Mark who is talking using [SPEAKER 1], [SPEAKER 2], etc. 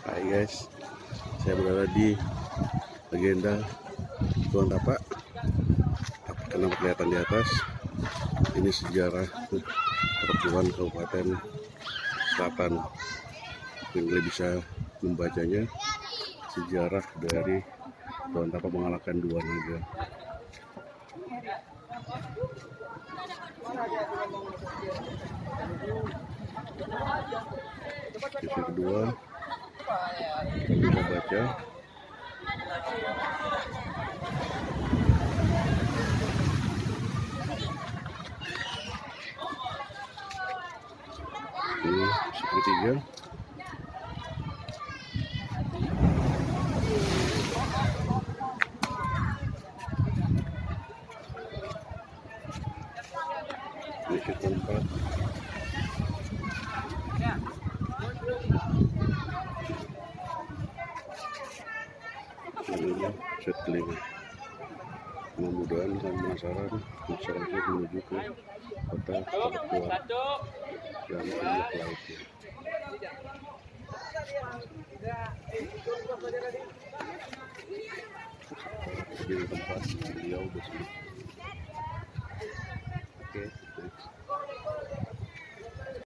[SPEAKER 1] Hai guys, saya berada di legenda Tuan Tapak. Kenapa kelihatan di atas? Ini sejarah perempuan Kabupaten Selatan. Yang bisa membacanya, sejarah dari Tuan Tapak mengalahkan dua naga. Kisah kedua kita bisa baca. Ini kisah ketiga. Ini kisah keempat. Ini set kelima. Mudah-mudahan dan penasaran masyarakat menuju ke kota Pakuan dan Teluk Lautnya. Di tempat beliau bersih. Oke, next.